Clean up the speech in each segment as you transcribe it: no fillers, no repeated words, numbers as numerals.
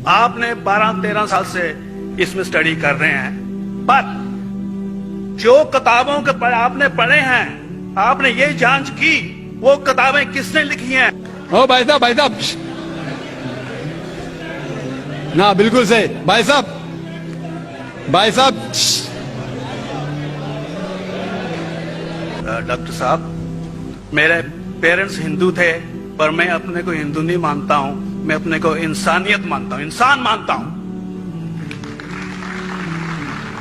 आपने 12-13 साल से इसमें स्टडी कर रहे हैं, पर जो किताबों के आपने पढ़े हैं, आपने ये जांच की वो किताबें किसने लिखी हैं? ओ भाई साहब ना, बिल्कुल सही भाई साहब। डॉक्टर साहब, मेरे पेरेंट्स हिंदू थे, पर मैं अपने को हिंदू नहीं मानता हूं, मैं अपने को इंसानियत मानता हूं, इंसान मानता हूं।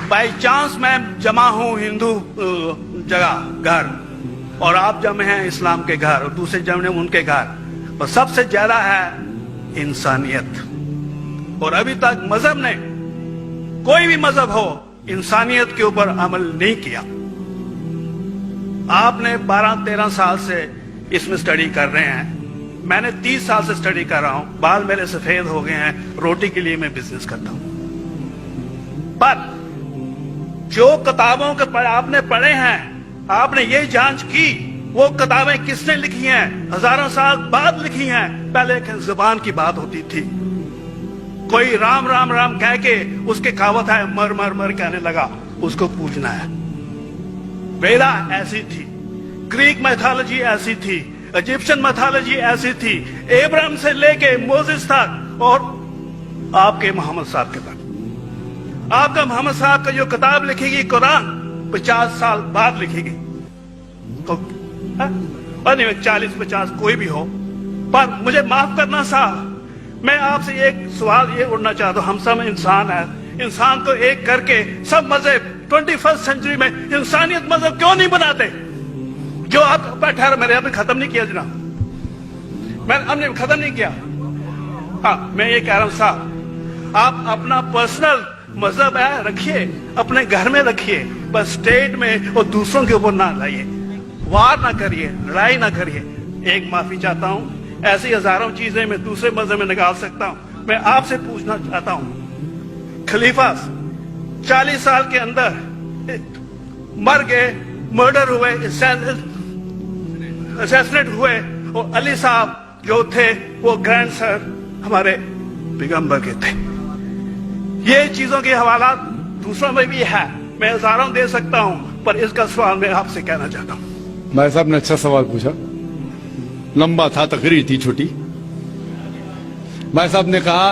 बाई चांस मैं जमा हूं हिंदू जगह घर, और आप जमे हैं इस्लाम के घर, और दूसरे जमे उनके घर, और सबसे ज्यादा है इंसानियत। और अभी तक मजहब ने, कोई भी मजहब हो, इंसानियत के ऊपर अमल नहीं किया। आपने 12-13 साल से इसमें स्टडी कर रहे हैं, मैंने 30 साल से स्टडी कर रहा हूं, बाल मेरे सफेद हो गए हैं, रोटी के लिए मैं बिजनेस करता हूं। पर जो किताबों के आपने पढ़े हैं, आपने ये जांच की वो किताबें किसने लिखी हैं? हजारों साल बाद लिखी हैं। पहले एक जुबान की बात होती थी, कोई राम राम राम कह के उसके कहावत है, मर मर मर कहने लगा, उसको पूजना है। वेदा ऐसी थी, ग्रीक मैथोलॉजी ऐसी थी, इजिप्शियन मैथोलॉजी ऐसी थी, इब्राहिम से लेके मोसेस तक, और आपके मोहम्मद साहब के तक। आपका मोहम्मद साहब का जो किताब लिखेगी कुरान, 50 साल बाद लिखेगी, तो 40-50 कोई भी हो। पर मुझे माफ करना साहब, मैं आपसे एक सवाल ये उड़ना चाहता हूं, हम सब इंसान हैं, इंसान को एक करके सब मजहब 21st सेंचुरी में इंसानियत मजहब क्यों नहीं बनाते? जो आप ठहर, मैंने अभी खत्म नहीं किया जनाब, हमने खत्म नहीं किया। हाँ, मैं ये कह रहा हूं साहब, आप अपना पर्सनल मजहब है रखिए, अपने घर में रखिए, बस स्टेट में और दूसरों के ऊपर ना लाइए, वार ना करिए, लड़ाई ना करिए। एक माफी चाहता हूं, ऐसी हजारों चीजें मैं दूसरे मजहब में निकाल सकता हूं। मैं आपसे पूछना चाहता हूं, खलीफा 40 साल के अंदर मर गए, मर्डर हुए, असैसिनेट हुए, और अली साहब जो थे वो ग्रैंड सर हमारे पैगंबर के थे। ये चीजों के हवाला दूसरों में भी है, मैं हजारों दे सकता हूं, पर इसका सवाल मैं आपसे कहना चाहता हूं। भाई साहब ने अच्छा सवाल पूछा, लंबा था, तकरीर थी छोटी। भाई साहब ने कहा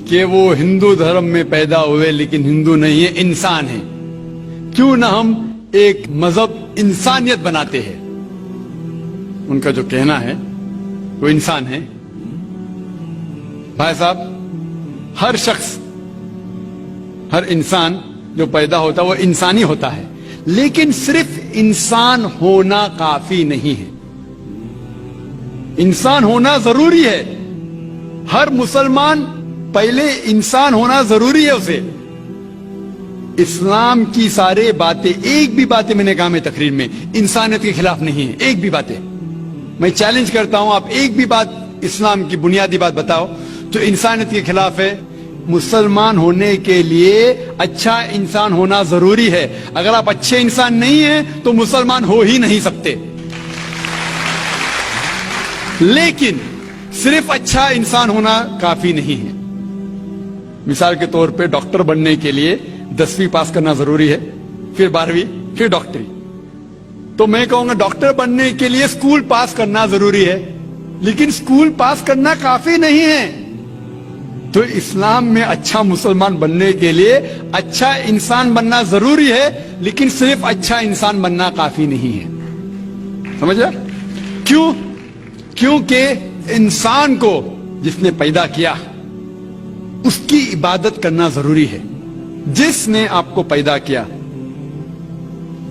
कि वो हिंदू धर्म में पैदा हुए लेकिन हिंदू नहीं है, इंसान है। क्यों ना हम एक मजहब इंसानियत बनाते हैं? उनका जो कहना है वो इंसान है। भाई साहब, हर शख्स, हर इंसान जो पैदा होता है वो इंसानी होता है, लेकिन सिर्फ इंसान होना काफी नहीं है। इंसान होना जरूरी है। हर मुसलमान पहले इंसान होना जरूरी है उसे। इस्लाम की सारे बातें, एक भी बातें मैंने कहा मैं तकरीर में, इंसानियत के खिलाफ नहीं है। एक भी बातें मैं चैलेंज करता हूं, आप एक भी बात इस्लाम की बुनियादी बात बताओ तो इंसानियत के खिलाफ है। मुसलमान होने के लिए अच्छा इंसान होना जरूरी है। अगर आप अच्छे इंसान नहीं हैं तो मुसलमान हो ही नहीं सकते। लेकिन सिर्फ अच्छा इंसान होना काफी नहीं है। मिसाल के तौर पे डॉक्टर बनने के लिए 10वीं पास करना जरूरी है, फिर 12वीं, फिर डॉक्टरी। तो मैं कहूंगा डॉक्टर बनने के लिए स्कूल पास करना जरूरी है, लेकिन स्कूल पास करना काफी नहीं है। तो इस्लाम में अच्छा मुसलमान बनने के लिए अच्छा इंसान बनना जरूरी है, लेकिन सिर्फ अच्छा इंसान बनना काफी नहीं है। समझ? क्यों? क्योंकि इंसान को जिसने पैदा किया उसकी इबादत करना जरूरी है। जिसने आपको पैदा किया,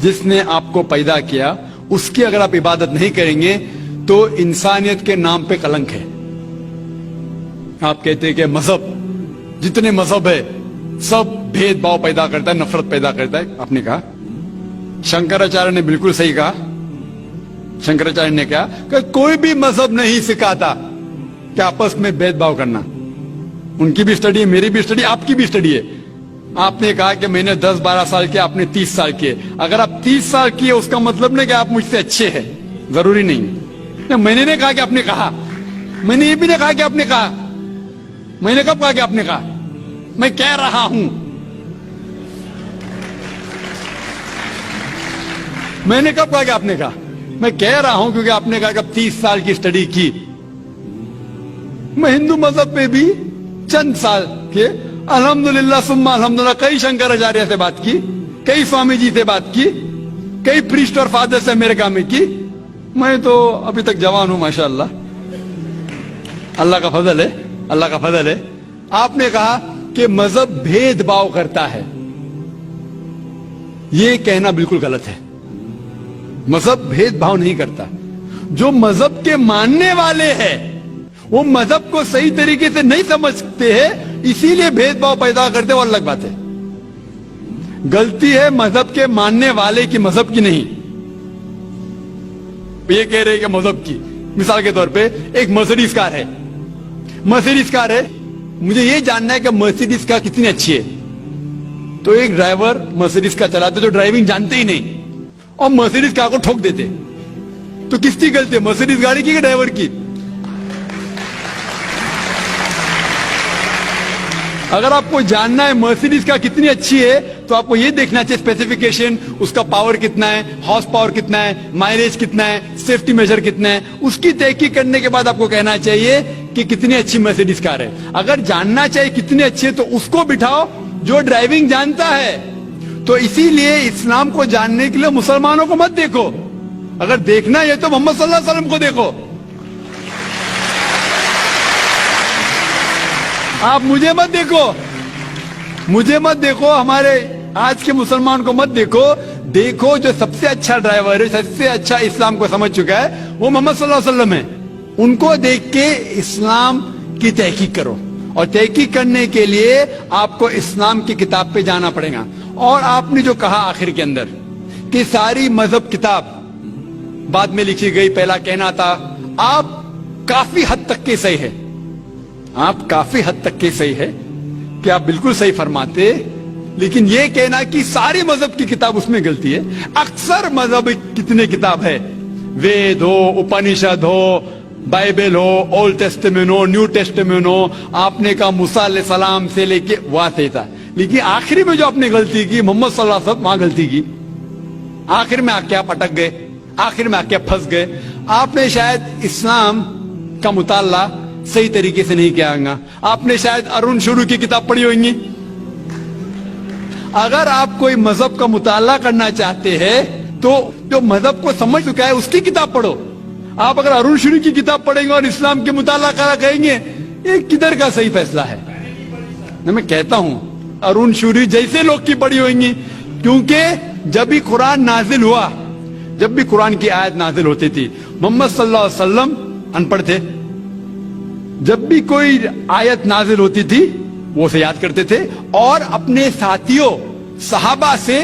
जिसने आपको पैदा किया, उसकी अगर आप इबादत नहीं करेंगे तो इंसानियत के नाम पे कलंक है। आप कहते हैं कि मजहब, जितने मजहब है सब भेदभाव पैदा करता है, नफरत पैदा करता है। आपने कहा, शंकराचार्य ने बिल्कुल सही कहा। शंकराचार्य ने कहा कि कोई भी मजहब नहीं सिखाता कि आपस में भेदभाव करना। उनकी भी स्टडी है, मेरी भी स्टडी, आपकी भी स्टडी है। आपने कहा कि मैंने 10-12 साल किया, आपने 30 साल किए। अगर आप 30 साल किए उसका मतलब नहीं कि आप मुझसे अच्छे हैं, जरूरी नहीं। मैंने नहीं कहा कि आपने कहा, मैंने ये भी नहीं कहा कि आपने कहा। میں نے کب کہا کہ آپ نے کہا؟ میں کہہ رہا ہوں. میں نے کب کہا کہ آپ نے کہا؟ میں کہہ رہا ہوں کیونکہ آپ نے کہا کہ اب 30 سال کی اسٹڈی کی. میں ہندو مذہب پہ بھی چند سال کے الحمدللہ ثم الحمدللہ کئی شنکراچاریہ سے بات کی, کئی سوامی جی سے بات کی, کئی پریسٹ اور فادر سے امریکہ میں کی. میں تو ابھی تک جوان ہوں ماشاءاللہ, اللہ کا فضل ہے, اللہ کا فضل ہے. آپ نے کہا کہ مذہب بھید بھاؤ کرتا ہے. یہ کہنا بالکل غلط ہے. مذہب بھید بھاؤ نہیں کرتا. جو مذہب کے ماننے والے ہیں وہ مذہب کو صحیح طریقے سے نہیں سمجھتے ہیں, اسی لیے بھید بھاؤ پیدا کرتے, وہ الگ بات ہے. غلطی ہے مذہب کے ماننے والے کی, مذہب کی نہیں. یہ کہہ رہے کہ مذہب کی, مثال کے طور پہ ایک مرسیڈیز کار ہے, مرسیڈیز کار ہے, مجھے یہ جاننا ہے کہ مرسیڈیز کار کتنی اچھی ہے. تو ایک ڈرائیور مرسیڈیز کار چلاتے جو ڈرائیونگ جانتے ہی نہیں اور مرسیڈیز کار کو ٹھوک دیتے, تو کس کی غلطی ہے, مرسیڈیز گاڑی کی کہ ڈرائیور کی؟ اگر آپ کو جاننا ہے مرسیڈیز کا کتنی اچھی ہے تو آپ کو یہ دیکھنا چاہیے اسپیسیفیکیشن, اس کا پاور کتنا ہے, ہارس پاور کتنا ہے, مائلیج کتنا ہے, سیفٹی میجر کتنا ہے. اس کی تحقیق کرنے کے بعد آپ کو کہنا چاہیے کہ کتنی اچھی مرسیڈیز کار ہے. اگر جاننا چاہیے کتنی اچھی ہے تو اس کو بٹھاؤ جو ڈرائیونگ جانتا ہے. تو اسی لیے اسلام کو جاننے کے لیے مسلمانوں کو مت دیکھو, اگر دیکھنا ہے تو محمد صلی اللہ علیہ وسلم کو دیکھو. آپ مجھے مت دیکھو, مجھے مت دیکھو, ہمارے آج کے مسلمان کو مت دیکھو. دیکھو جو سب سے اچھا ڈرائیور ہے, سب سے اچھا اسلام کو سمجھ چکا ہے, وہ محمد صلی اللہ علیہ وسلم ہے. ان کو دیکھ کے اسلام کی تحقیق کرو, اور تحقیق کرنے کے لیے آپ کو اسلام کی کتاب پہ جانا پڑے گا. اور آپ نے جو کہا آخر کے اندر کہ ساری مذہب کتاب بعد میں لکھی گئی, پہلا کہنا تھا, آپ کافی حد تک کے صحیح ہے, آپ کافی حد تک کے صحیح ہے کہ آپ بالکل صحیح فرماتے, لیکن یہ کہنا کہ ساری مذہب کی کتاب اس میں غلطی ہے. اکثر مذہب کتنے کتاب ہے, وید ہو, اپنشد ہو, بائبل ہو, اولڈ ٹیسٹمنٹ ہو, نیو ٹیسٹمنٹ ہو, آپ نے کہا موسیٰ علیہ السلام سے لے کے واضح تھا, لیکن آخری میں جو آپ نے غلطی کی محمد صلی اللہ علیہ وسلم, وہاں غلطی کی. آخر میں آ کے آپ اٹک گئے, آخر میں آ کے پھنس گئے. آپ نے شاید اسلام کا مطالعہ صحیح طریقے سے نہیں کیا گا. آپ نے شاید ارون شروع کی کتاب پڑھی ہوگی. اگر آپ کوئی مذہب کا مطالعہ کرنا چاہتے ہیں تو جو مذہب کو سمجھ چکا ہے اس کی کتاب پڑھو. آپ اگر ارون شروع کی کتاب پڑھیں گے اور اسلام کے مطالعہ کرا کہیں گے, یہ کدھر کا صحیح فیصلہ ہے؟ میں کہتا ہوں ارون شوری جیسے لوگ کی پڑھی ہوئیں, کیونکہ جب بھی قرآن نازل ہوا, جب بھی قرآن کی آیت نازل ہوتی تھی, محمد صلی اللہ علیہ وسلم ان پڑھ تھے. جب بھی کوئی آیت نازل ہوتی تھی وہ اسے یاد کرتے تھے اور اپنے ساتھیوں صحابہ سے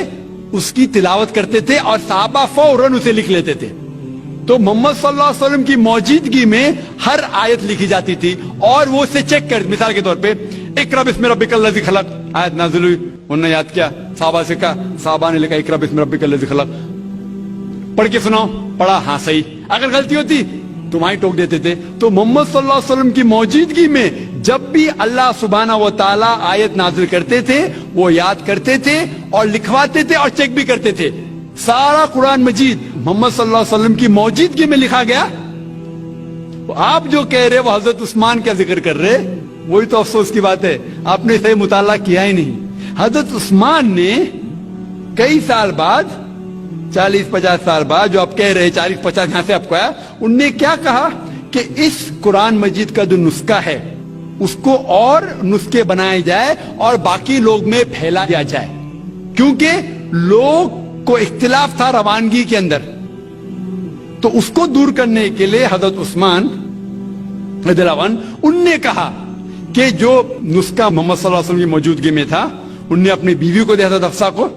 اس کی تلاوت کرتے تھے, اور صحابہ فوراً اسے لکھ لیتے تھے. تو محمد صلی اللہ علیہ وسلم کی موجودگی میں ہر آیت لکھی جاتی تھی اور وہ اسے چیک کر, مثال کے طور پہ اقرا بسم ربک الذی خلق آیت نازل ہوئی, انہوں نے یاد کیا, صحابہ سے کہا, صحابہ نے لکھا اقرا بسم ربک الذی خلق, پڑھ کے سناؤ, پڑھا, ہاں صحیح. اگر غلطی ہوتی تمہاری ٹوک دیتے تھے. تو محمد صلی اللہ علیہ وسلم کی موجودگی میں جب بھی اللہ سبحانہ و تعالی آیت نازل کرتے تھے وہ یاد کرتے تھے اور لکھواتے تھے اور چیک بھی کرتے تھے. سارا قرآن مجید محمد صلی اللہ علیہ وسلم کی موجودگی میں لکھا گیا. آپ جو کہہ رہے وہ حضرت عثمان کا ذکر کر رہے, وہی تو افسوس کی بات ہے, آپ نے صحیح مطالعہ کیا ہی نہیں. حضرت عثمان نے کئی سال بعد, 40-50 سال بعد, جو آپ کہہ رہے 40-50 یہاں سے آپ کو آیا, ان نے کیا کہا کہ اس قرآن مجید کا جو نسخہ ہے اس کو اور نسخے بنائے جائے اور باقی لوگ میں پھیلا دیا جائے, کیونکہ لوگ کو اختلاف تھا روانگی کے اندر. تو اس کو دور کرنے کے لیے حضرت عثمان رضی اللہ عنہ, ان نے کہا کہ جو نسخہ محمد صلی اللہ علیہ وسلم کی موجودگی میں تھا ان نے اپنی بیوی کو دیا, حضرت حفصہ کو,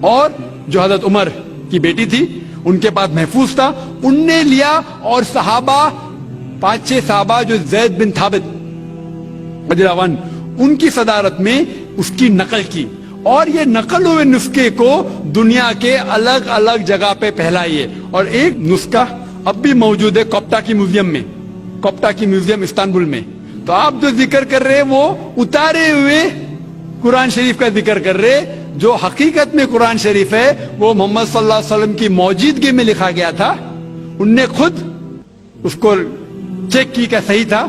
اور جو حضرت عمر کی بیٹی تھی ان کے پاس محفوظ تھا, ان نے لیا. اور صحابہ 5-6 صحابہ جو زید بن ثابت رضی اللہ عنہ, ان کی صدارت میں اس کی نقل کی, اور یہ نقل ہوئے نسخے کو دنیا کے الگ الگ جگہ پہ پھیلائیے. اور ایک نسخہ اب بھی موجود ہے کوپٹا کی میوزیم میں, کوپٹا کی میوزیم استنبول میں. तो आप जो जिक्र कर रहे हैं वो उतारे हुए कुरान शरीफ का जिक्र कर रहे, जो हकीकत में कुरान शरीफ है वो मोहम्मद सल्लल्लाहु अलैहि वसल्लम की मौजूदगी में लिखा गया था। उनने खुद उसको चेक की क्या सही था,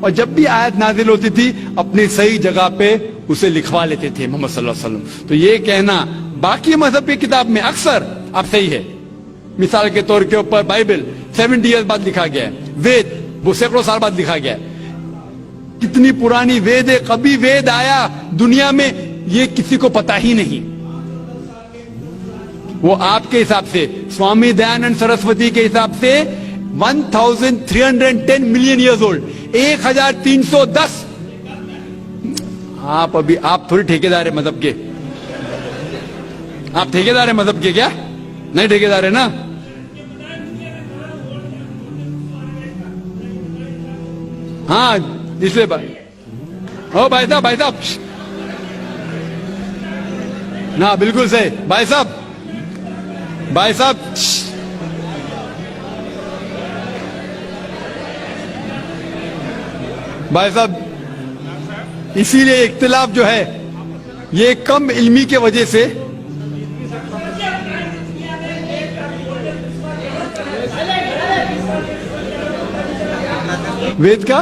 और जब भी आयत नाजिल होती थी अपनी सही जगह पे उसे लिखवा लेते थे मोहम्मद सल्लल्लाहु अलैहि वसल्लम। तो ये कहना बाकी मजहब की किताब में अक्सर अब सही है। मिसाल के तौर के ऊपर बाइबल 70 ईयर्स बाद लिखा गया है, वेद वो सैकड़ों साल बाद लिखा गया है। कितनी पुरानी वेद है, कभी वेद आया दुनिया में ये किसी को पता ही नहीं। वो आपके हिसाब से, स्वामी दयानंद सरस्वती के हिसाब से 1310 मिलियन ईयर्स ओल्ड, 1310। आप थोड़ी ठेकेदार है मजहब के, आप ठेकेदार है मजहब के क्या? नहीं ठेकेदार है ना। हाँ इसलिए ओ भाई साहब ना, बिल्कुल सही भाई साहब भाई साहब, इसीलिए इख्तिलाफ जो है ये कम इल्मी के वजह से, वेद का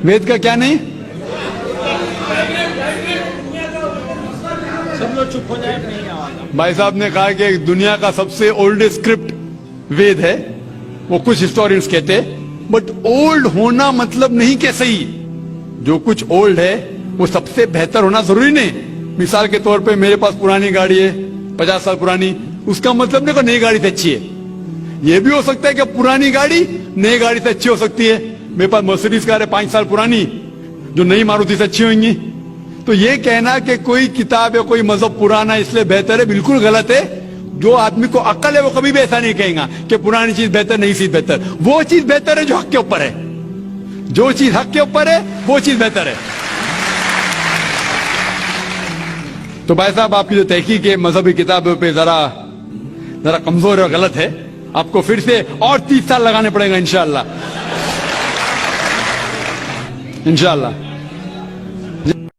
वेद का क्या नहीं, सब लोग चुप हो जाए, नहीं आवाज। भाई साहब ने कहा कि दुनिया का सबसे ओल्डेस्ट स्क्रिप्ट वेद है, वो कुछ हिस्टोरियंस कहते हैं। बट ओल्ड होना मतलब नहीं कि सही, जो कुछ ओल्ड है वो सबसे बेहतर होना जरूरी नहीं। मिसाल के तौर पे मेरे पास पुरानी गाड़ी है 50 साल पुरानी, उसका मतलब नहीं कि नई गाड़ी से अच्छी है। ये भी हो सकता है कि पुरानी गाड़ी नई गाड़ी से अच्छी हो सकती है। मेरे पास मर्सिडीज कार है 5 साल पुरानी, जो नई मारुति से अच्छी होंगी। तो ये कहना कि कोई किताब या कोई मजहब पुराना इसलिए बेहतर है, बिल्कुल गलत है। जो आदमी को अक्ल है वो कभी भी ऐसा नहीं कहेगा कि पुरानी चीज बेहतर, नई चीज बेहतर। वो चीज बेहतर है जो हक के ऊपर है, जो चीज हक के ऊपर है वो चीज बेहतर है। तो भाई साहब, आपकी जो तहकीक है मजहबी किताबों पे जरा कमजोर और गलत है। आपको फिर से और 30 साल लगाने पड़ेगा इंशाअल्लाह।